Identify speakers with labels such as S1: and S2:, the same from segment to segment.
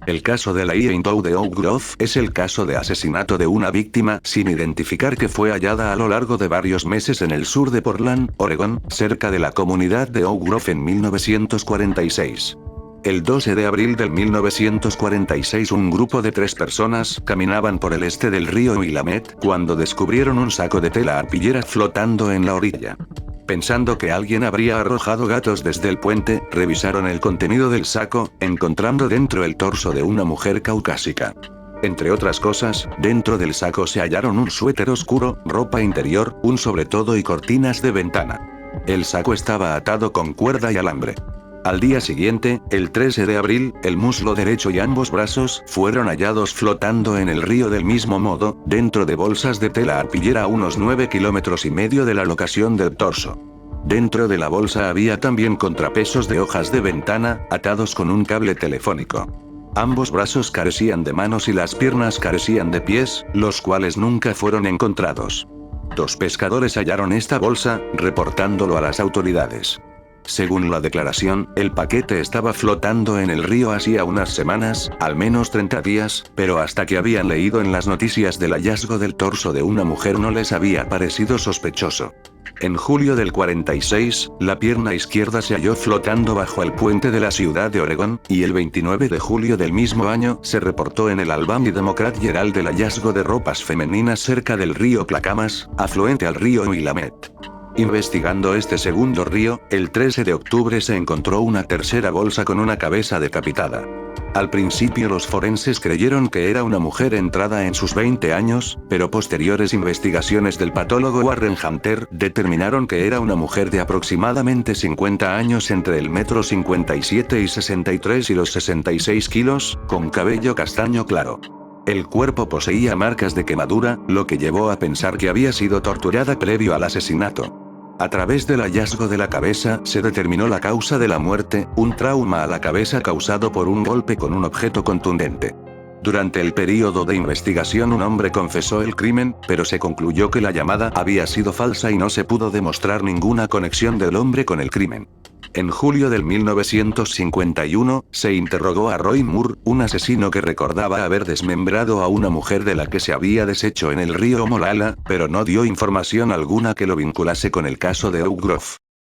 S1: El caso de la Idaho de Oak Grove es el caso de asesinato de una víctima sin identificar que fue hallada a lo largo de varios meses en el sur de Portland, Oregón, cerca de la comunidad de Oak Grove en 1946. El 12 de abril del 1946 un grupo de 3 personas caminaban por el este del río Willamette cuando descubrieron un saco de tela arpillera flotando en la orilla. Pensando que alguien habría arrojado gatos desde el puente, revisaron el contenido del saco, encontrando dentro el torso de una mujer caucásica. Entre otras cosas, dentro del saco se hallaron un suéter oscuro, ropa interior, un sobretodo y cortinas de ventana. El saco estaba atado con cuerda y alambre. Al día siguiente, el 13 de abril, el muslo derecho y ambos brazos fueron hallados flotando en el río del mismo modo, dentro de bolsas de tela arpillera a unos 9,5 kilómetros de la locación del torso. Dentro de la bolsa había también contrapesos de hojas de ventana, atados con un cable telefónico. Ambos brazos carecían de manos y las piernas carecían de pies, los cuales nunca fueron encontrados. 2 pescadores hallaron esta bolsa, reportándolo a las autoridades. Según la declaración, el paquete estaba flotando en el río hacía unas semanas, al menos 30 días, pero hasta que habían leído en las noticias del hallazgo del torso de una mujer no les había parecido sospechoso. En julio del 46, la pierna izquierda se halló flotando bajo el puente de la ciudad de Oregón, y el 29 de julio del mismo año se reportó en el Albany Democrat Herald el hallazgo de ropas femeninas cerca del río Clackamas, afluente al río Willamette. Investigando este segundo río, el 13 de octubre se encontró una tercera bolsa con una cabeza decapitada. Al principio los forenses creyeron que era una mujer entrada en sus 20 años, pero posteriores investigaciones del patólogo Warren Hunter determinaron que era una mujer de aproximadamente 50 años entre el 1,57 m y 63 y los 66 kilos, con cabello castaño claro. El cuerpo poseía marcas de quemadura, lo que llevó a pensar que había sido torturada previo al asesinato. A través del hallazgo de la cabeza se determinó la causa de la muerte, un trauma a la cabeza causado por un golpe con un objeto contundente. Durante el período de investigación un hombre confesó el crimen, pero se concluyó que la llamada había sido falsa y no se pudo demostrar ninguna conexión del hombre con el crimen. En julio del 1951, se interrogó a Roy Moore, un asesino que recordaba haber desmembrado a una mujer de la que se había deshecho en el río Molalla, pero no dio información alguna que lo vinculase con el caso de Oak Grove.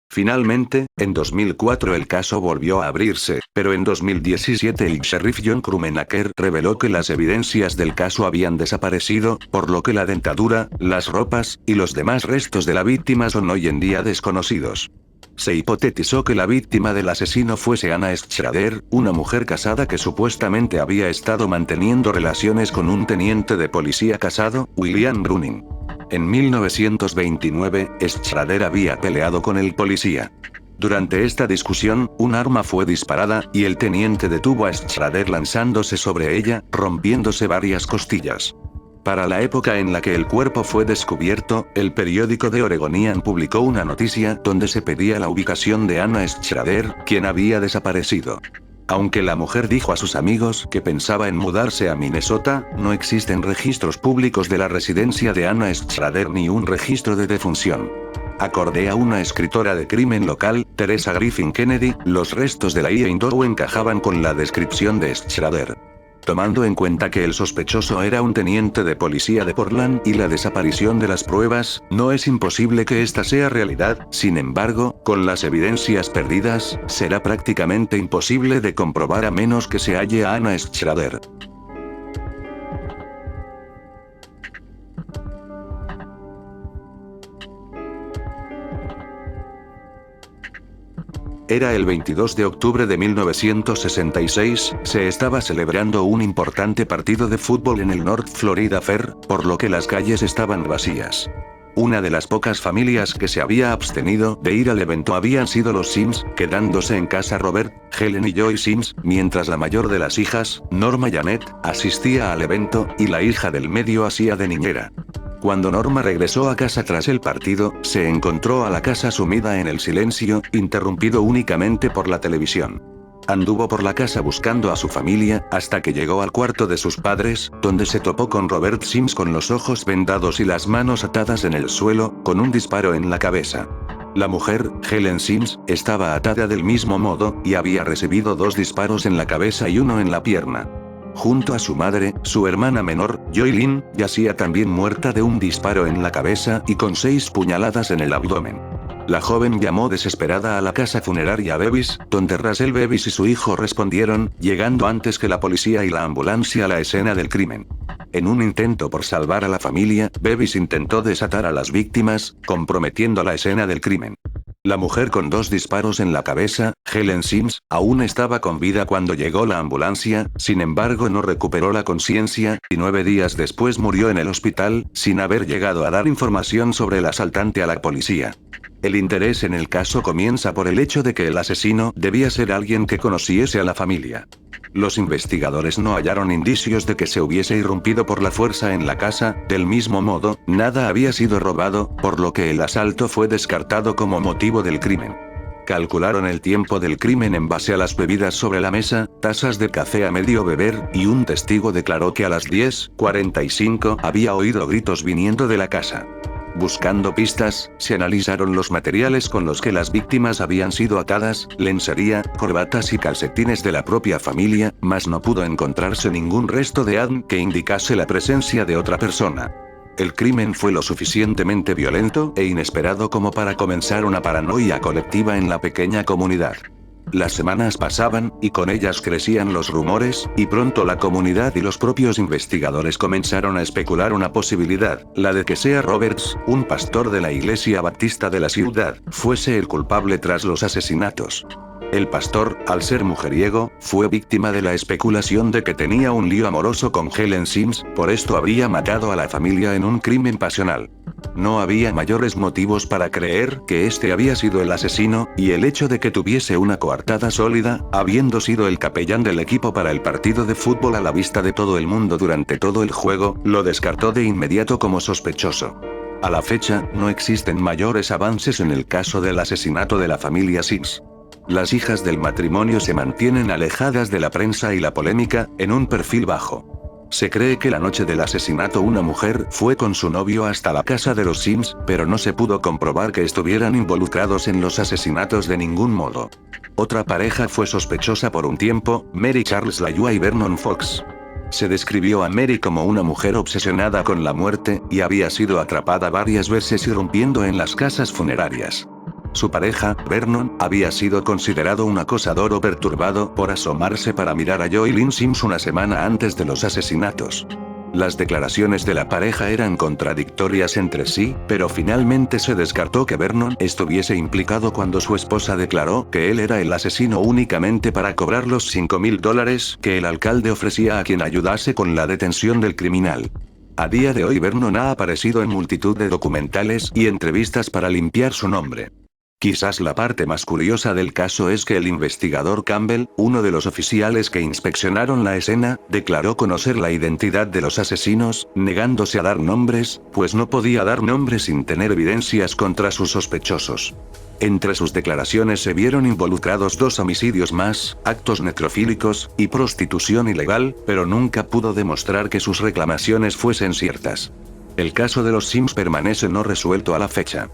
S1: Finalmente, en 2004 el caso volvió a abrirse, pero en 2017 el sheriff John Krummenacher reveló que las evidencias del caso habían desaparecido, por lo que la dentadura, las ropas, y los demás restos de la víctima son hoy en día desconocidos. Se hipotetizó que la víctima del asesino fuese Anna Schrader, una mujer casada que supuestamente había estado manteniendo relaciones con un teniente de policía casado, William Browning. En 1929, Schrader había peleado con el policía. Durante esta discusión, un arma fue disparada, y el teniente detuvo a Schrader lanzándose sobre ella, rompiéndose varias costillas. Para la época en la que el cuerpo fue descubierto, el periódico The Oregonian publicó una noticia donde se pedía la ubicación de Anna Schrader, quien había desaparecido. Aunque la mujer dijo a sus amigos que pensaba en mudarse a Minnesota, no existen registros públicos de la residencia de Anna Schrader ni un registro de defunción. Acorde a una escritora de crimen local, Teresa Griffin Kennedy, los restos de la Idaho encajaban con la descripción de Schrader. Tomando en cuenta que el sospechoso era un teniente de policía de Portland y la desaparición de las pruebas, no es imposible que esta sea realidad. Sin embargo, con las evidencias perdidas, será prácticamente imposible de comprobar a menos que se halle a Anna Schrader. Era el 22 de octubre de 1966, se estaba celebrando un importante partido de fútbol en el North Florida Fair, por lo que las calles estaban vacías. Una de las pocas familias que se había abstenido de ir al evento habían sido los Sims, quedándose en casa Robert, Helen y Joy Sims, mientras la mayor de las hijas, Norma Janet, asistía al evento, y la hija del medio hacía de niñera. Cuando Norma regresó a casa tras el partido, se encontró a la casa sumida en el silencio, interrumpido únicamente por la televisión. Anduvo por la casa buscando a su familia, hasta que llegó al cuarto de sus padres, donde se topó con Robert Sims con los ojos vendados y las manos atadas en el suelo, con un disparo en la cabeza. La mujer, Helen Sims, estaba atada del mismo modo, y había recibido 2 disparos en la cabeza y 1 en la pierna. Junto a su madre, su hermana menor, Joy Lynn, yacía también muerta de un disparo en la cabeza y con 6 puñaladas en el abdomen. La joven llamó desesperada a la casa funeraria Bevis, donde Russell Bevis y su hijo respondieron, llegando antes que la policía y la ambulancia a la escena del crimen. En un intento por salvar a la familia, Bevis intentó desatar a las víctimas, comprometiendo la escena del crimen. La mujer con 2 disparos en la cabeza, Helen Sims, aún estaba con vida cuando llegó la ambulancia, sin embargo no recuperó la conciencia, y 9 días después murió en el hospital, sin haber llegado a dar información sobre el asaltante a la policía. El interés en el caso comienza por el hecho de que el asesino debía ser alguien que conociese a la familia. Los investigadores no hallaron indicios de que se hubiese irrumpido por la fuerza en la casa, del mismo modo, nada había sido robado, por lo que el asalto fue descartado como motivo del crimen. Calcularon el tiempo del crimen en base a las bebidas sobre la mesa, tazas de café a medio beber, y un testigo declaró que a las 10:45 había oído gritos viniendo de la casa. Buscando pistas, se analizaron los materiales con los que las víctimas habían sido atadas, lencería, corbatas y calcetines de la propia familia, mas no pudo encontrarse ningún resto de ADN que indicase la presencia de otra persona. El crimen fue lo suficientemente violento e inesperado como para comenzar una paranoia colectiva en la pequeña comunidad. Las semanas pasaban, y con ellas crecían los rumores, y pronto la comunidad y los propios investigadores comenzaron a especular una posibilidad, la de que sea Roberts, un pastor de la iglesia baptista de la ciudad, fuese el culpable tras los asesinatos. El pastor, al ser mujeriego, fue víctima de la especulación de que tenía un lío amoroso con Helen Sims, por esto habría matado a la familia en un crimen pasional. No había mayores motivos para creer que este había sido el asesino, y el hecho de que tuviese una coartada sólida, habiendo sido el capellán del equipo para el partido de fútbol a la vista de todo el mundo durante todo el juego, lo descartó de inmediato como sospechoso. A la fecha, no existen mayores avances en el caso del asesinato de la familia Sims. Las hijas del matrimonio se mantienen alejadas de la prensa y la polémica, en un perfil bajo. Se cree que la noche del asesinato una mujer fue con su novio hasta la casa de los Sims, pero no se pudo comprobar que estuvieran involucrados en los asesinatos de ningún modo. Otra pareja fue sospechosa por un tiempo, Mary Charles Layua y Vernon Fox. Se describió a Mary como una mujer obsesionada con la muerte, y había sido atrapada varias veces irrumpiendo en las casas funerarias. Su pareja, Vernon, había sido considerado un acosador o perturbado por asomarse para mirar a Joy Lynn Sims una semana antes de los asesinatos. Las declaraciones de la pareja eran contradictorias entre sí, pero finalmente se descartó que Vernon estuviese implicado cuando su esposa declaró que él era el asesino únicamente para cobrar los $5,000 que el alcalde ofrecía a quien ayudase con la detención del criminal. A día de hoy Vernon ha aparecido en multitud de documentales y entrevistas para limpiar su nombre. Quizás la parte más curiosa del caso es que el investigador Campbell, uno de los oficiales que inspeccionaron la escena, declaró conocer la identidad de los asesinos, negándose a dar nombres, pues no podía dar nombres sin tener evidencias contra sus sospechosos. Entre sus declaraciones se vieron involucrados 2 homicidios más, actos necrofílicos, y prostitución ilegal, pero nunca pudo demostrar que sus reclamaciones fuesen ciertas. El caso de los Sims permanece no resuelto a la fecha.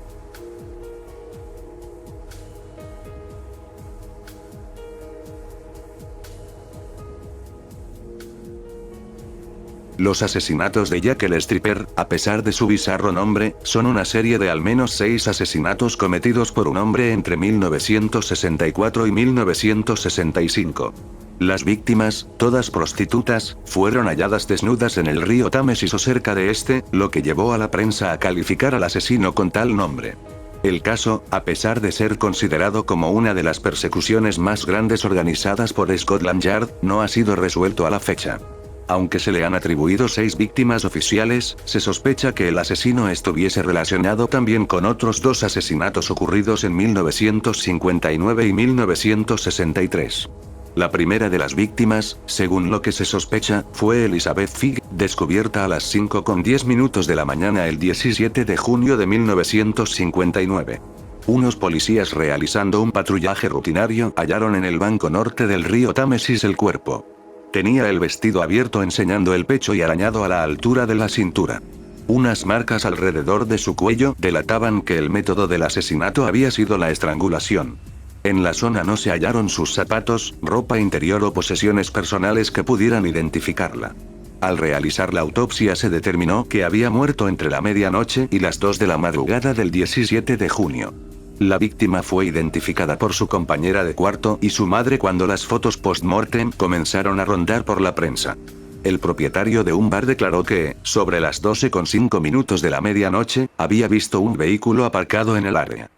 S1: Los asesinatos de Jack el Stripper, a pesar de su bizarro nombre, son una serie de al menos 6 asesinatos cometidos por un hombre entre 1964 y 1965. Las víctimas, todas prostitutas, fueron halladas desnudas en el río Támesis o cerca de este, lo que llevó a la prensa a calificar al asesino con tal nombre. El caso, a pesar de ser considerado como una de las persecuciones más grandes organizadas por Scotland Yard, no ha sido resuelto a la fecha. Aunque se le han atribuido 6 víctimas oficiales, se sospecha que el asesino estuviese relacionado también con otros 2 asesinatos ocurridos en 1959 y 1963. La primera de las víctimas, según lo que se sospecha, fue Elizabeth Figg, descubierta a las 5:10 de la mañana el 17 de junio de 1959. Unos policías realizando un patrullaje rutinario hallaron en el banco norte del río Támesis el cuerpo. Tenía el vestido abierto enseñando el pecho y arañado a la altura de la cintura. Unas marcas alrededor de su cuello delataban que el método del asesinato había sido la estrangulación. En la zona no se hallaron sus zapatos, ropa interior o posesiones personales que pudieran identificarla. Al realizar la autopsia se determinó que había muerto entre la medianoche y las 2 de la madrugada del 17 de junio. La víctima fue identificada por su compañera de cuarto y su madre cuando las fotos post-mortem comenzaron a rondar por la prensa. El propietario de un bar declaró que, sobre las 12:05 de la medianoche, había visto un vehículo aparcado en el área.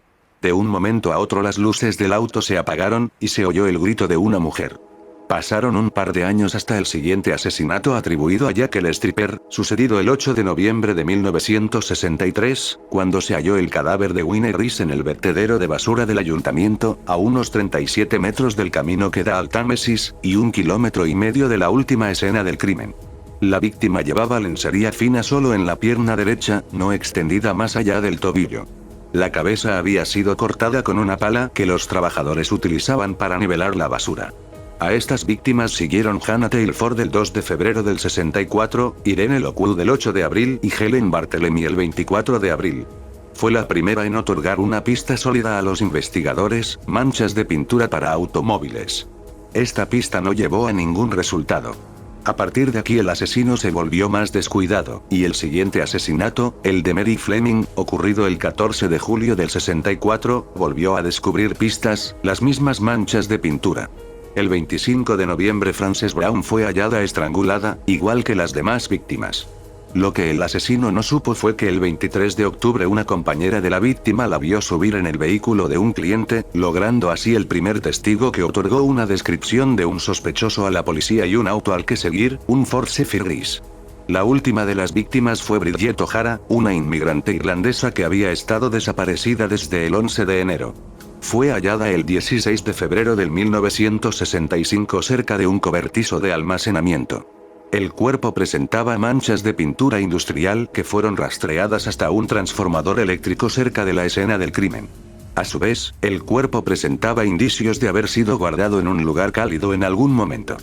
S1: De un momento a otro las luces del auto se apagaron, y se oyó el grito de una mujer. Pasaron un par de años hasta el siguiente asesinato atribuido a Jack el Stripper, sucedido el 8 de noviembre de 1963, cuando se halló el cadáver de Winnie Reese en el vertedero de basura del ayuntamiento, a unos 37 metros del camino que da al Támesis, y 1,5 kilómetros de la última escena del crimen. La víctima llevaba lencería fina solo en la pierna derecha, no extendida más allá del tobillo. La cabeza había sido cortada con una pala que los trabajadores utilizaban para nivelar la basura. A estas víctimas siguieron Hannah Taylor Ford el 2 de febrero del 64, Irene Lockwood el 8 de abril y Helen Barthélemy el 24 de abril. Fue la primera en otorgar una pista sólida a los investigadores: manchas de pintura para automóviles. Esta pista no llevó a ningún resultado. A partir de aquí el asesino se volvió más descuidado, y el siguiente asesinato, el de Mary Fleming, ocurrido el 14 de julio del 64, volvió a descubrir pistas, las mismas manchas de pintura. El 25 de noviembre Frances Brown fue hallada estrangulada, igual que las demás víctimas. Lo que el asesino no supo fue que el 23 de octubre una compañera de la víctima la vio subir en el vehículo de un cliente, logrando así el primer testigo que otorgó una descripción de un sospechoso a la policía y un auto al que seguir, un Ford Zephyr gris. La última de las víctimas fue Bridget O'Hara, una inmigrante irlandesa que había estado desaparecida desde el 11 de enero. Fue hallada el 16 de febrero del 1965 cerca de un cobertizo de almacenamiento. El cuerpo presentaba manchas de pintura industrial que fueron rastreadas hasta un transformador eléctrico cerca de la escena del crimen. A su vez, el cuerpo presentaba indicios de haber sido guardado en un lugar cálido en algún momento.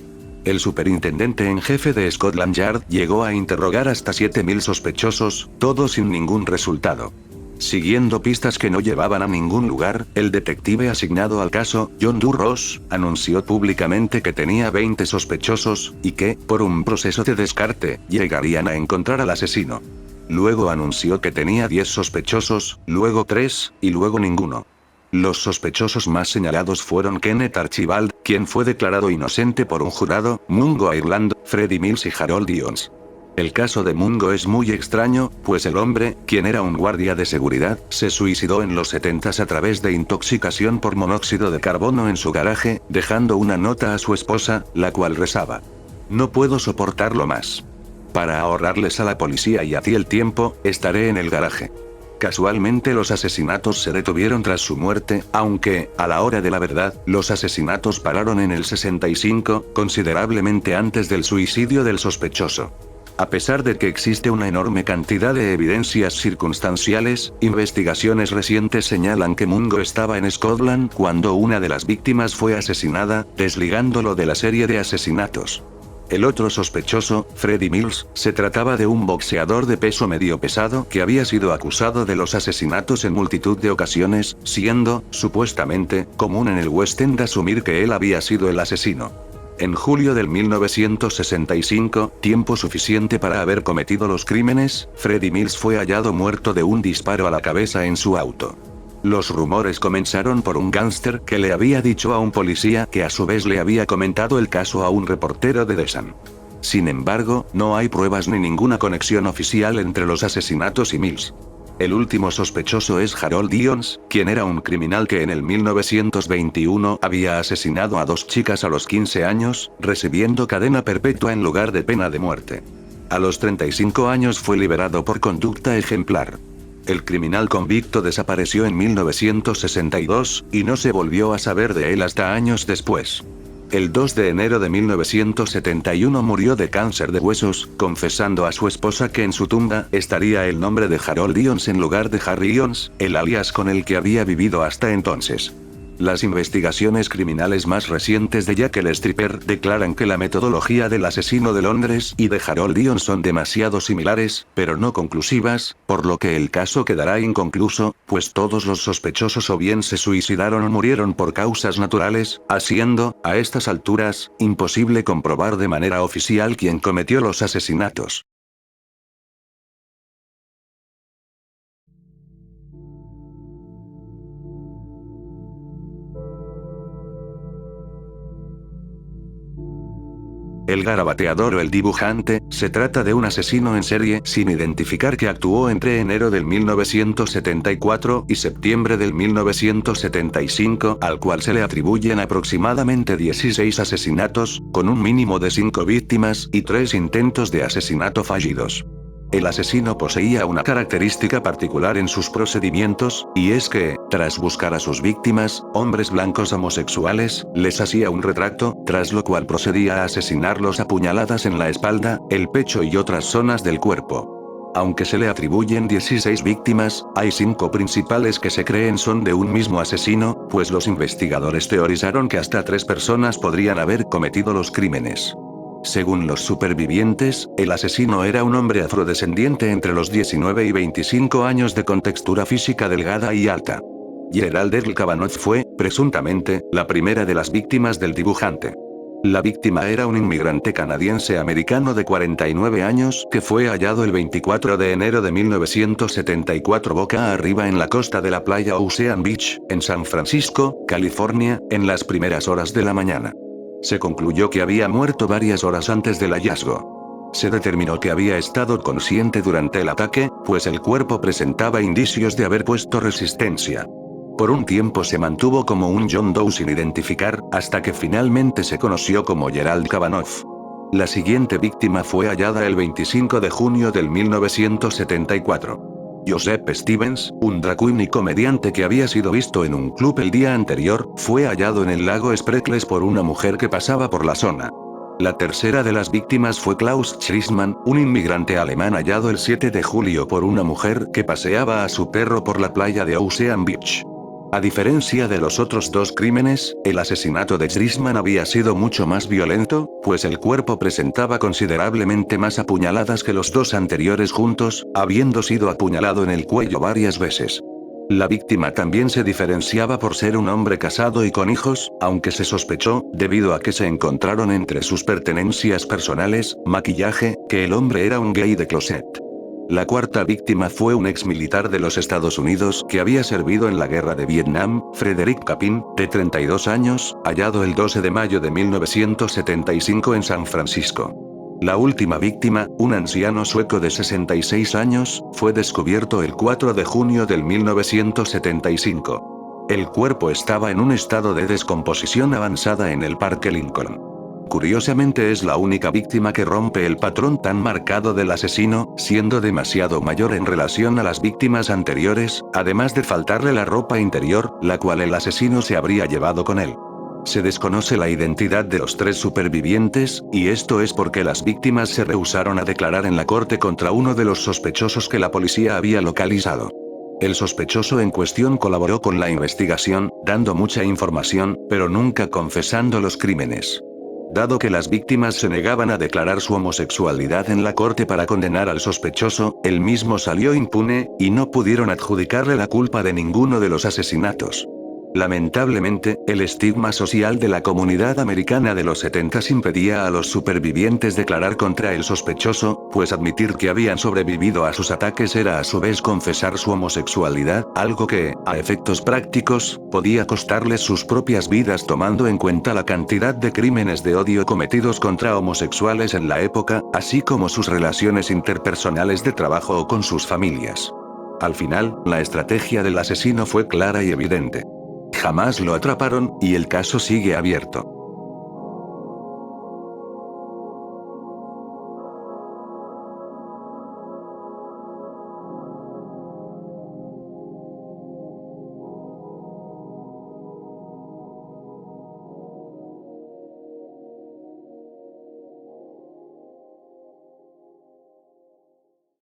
S1: El superintendente en jefe de Scotland Yard llegó a interrogar hasta 7.000 sospechosos, todos sin ningún resultado. Siguiendo pistas que no llevaban a ningún lugar, el detective asignado al caso, John Ross, anunció públicamente que tenía 20 sospechosos, y que, por un proceso de descarte, llegarían a encontrar al asesino. Luego anunció que tenía 10 sospechosos, luego 3, y luego ninguno. Los sospechosos más señalados fueron Kenneth Archibald, quien fue declarado inocente por un jurado, Mungo Ireland, Freddie Mills y Harold Diones. El caso de Mungo es muy extraño, pues el hombre, quien era un guardia de seguridad, se suicidó en los 70s a través de intoxicación por monóxido de carbono en su garaje, dejando una nota a su esposa, la cual rezaba: "No puedo soportarlo más. Para ahorrarles a la policía y a ti el tiempo, estaré en el garaje". Casualmente los asesinatos se detuvieron tras su muerte, aunque, a la hora de la verdad, los asesinatos pararon en el 65, considerablemente antes del suicidio del sospechoso. A pesar de que existe una enorme cantidad de evidencias circunstanciales, investigaciones recientes señalan que Mungo estaba en Scotland cuando una de las víctimas fue asesinada, desligándolo de la serie de asesinatos. El otro sospechoso, Freddie Mills, se trataba de un boxeador de peso medio pesado que había sido acusado de los asesinatos en multitud de ocasiones, siendo, supuestamente, común en el West End asumir que él había sido el asesino. En julio del 1965, tiempo suficiente para haber cometido los crímenes, Freddie Mills fue hallado muerto de un disparo a la cabeza en su auto. Los rumores comenzaron por un gángster que le había dicho a un policía que a su vez le había comentado el caso a un reportero de The Sun. Sin embargo, no hay pruebas ni ninguna conexión oficial entre los asesinatos y Mills. El último sospechoso es Harold Diones, quien era un criminal que en el 1921 había asesinado a 2 chicas a los 15 años, recibiendo cadena perpetua en lugar de pena de muerte. A los 35 años fue liberado por conducta ejemplar. El criminal convicto desapareció en 1962, y no se volvió a saber de él hasta años después. El 2 de enero de 1971 murió de cáncer de huesos, confesando a su esposa que en su tumba estaría el nombre de Harold Diones en lugar de Harry Diones, el alias con el que había vivido hasta entonces. Las investigaciones criminales más recientes de Jack el Stripper declaran que la metodología del asesino de Londres y de Harold Dion son demasiado similares, pero no conclusivas, por lo que el caso quedará inconcluso, pues todos los sospechosos o bien se suicidaron o murieron por causas naturales, haciendo, a estas alturas, imposible comprobar de manera oficial quién cometió los asesinatos. El garabateador o el dibujante, se trata de un asesino en serie sin identificar que actuó entre enero del 1974 y septiembre del 1975, al cual se le atribuyen aproximadamente 16 asesinatos, con un mínimo de 5 víctimas y 3 intentos de asesinato fallidos. El asesino poseía una característica particular en sus procedimientos, y es que, tras buscar a sus víctimas, hombres blancos homosexuales, les hacía un retrato, tras lo cual procedía a asesinarlos a puñaladas en la espalda, el pecho y otras zonas del cuerpo. Aunque se le atribuyen 16 víctimas, hay 5 principales que se creen son de un mismo asesino, pues los investigadores teorizaron que hasta 3 personas podrían haber cometido los crímenes. Según los supervivientes, el asesino era un hombre afrodescendiente entre los 19 y 25 años de contextura física delgada y alta. Gerald Earl Kavanaugh fue, presuntamente, la primera de las víctimas del dibujante. La víctima era un inmigrante canadiense-americano de 49 años que fue hallado el 24 de enero de 1974 boca arriba en la costa de la playa Ocean Beach, en San Francisco, California, en las primeras horas de la mañana. Se concluyó que había muerto varias horas antes del hallazgo. Se determinó que había estado consciente durante el ataque, pues el cuerpo presentaba indicios de haber puesto resistencia. Por un tiempo se mantuvo como un John Doe sin identificar, hasta que finalmente se conoció como Gerald Kavanaugh. La siguiente víctima fue hallada el 25 de junio del 1974. Joseph Stevens, un drag queen y comediante que había sido visto en un club el día anterior, fue hallado en el lago Spreckles por una mujer que pasaba por la zona. La tercera de las víctimas fue Klaus Schrisman, un inmigrante alemán hallado el 7 de julio por una mujer que paseaba a su perro por la playa de Ocean Beach. A diferencia de los otros 2 crímenes, el asesinato de Schrisman había sido mucho más violento, pues el cuerpo presentaba considerablemente más apuñaladas que los 2 anteriores juntos, habiendo sido apuñalado en el cuello varias veces. La víctima también se diferenciaba por ser un hombre casado y con hijos, aunque se sospechó, debido a que se encontraron entre sus pertenencias personales, maquillaje, que el hombre era un gay de closet. La cuarta víctima fue un ex militar de los Estados Unidos que había servido en la guerra de Vietnam, Frederick Capin, de 32 años, hallado el 12 de mayo de 1975 en San Francisco. La última víctima, un anciano sueco de 66 años, fue descubierto el 4 de junio del 1975. El cuerpo estaba en un estado de descomposición avanzada en el Parque Lincoln. Curiosamente es la única víctima que rompe el patrón tan marcado del asesino, siendo demasiado mayor en relación a las víctimas anteriores, además de faltarle la ropa interior, la cual el asesino se habría llevado con él. Se desconoce la identidad de los 3 supervivientes, y esto es porque las víctimas se rehusaron a declarar en la corte contra uno de los sospechosos que la policía había localizado. El sospechoso en cuestión colaboró con la investigación, dando mucha información, pero nunca confesando los crímenes. Dado que las víctimas se negaban a declarar su homosexualidad en la corte para condenar al sospechoso, él mismo salió impune, y no pudieron adjudicarle la culpa de ninguno de los asesinatos. Lamentablemente, el estigma social de la comunidad americana de los 70 impedía a los supervivientes declarar contra el sospechoso, pues admitir que habían sobrevivido a sus ataques era a su vez confesar su homosexualidad, algo que, a efectos prácticos, podía costarles sus propias vidas tomando en cuenta la cantidad de crímenes de odio cometidos contra homosexuales en la época, así como sus relaciones interpersonales de trabajo o con sus familias. Al final, la estrategia del asesino fue clara y evidente. Jamás lo atraparon, y el caso sigue abierto.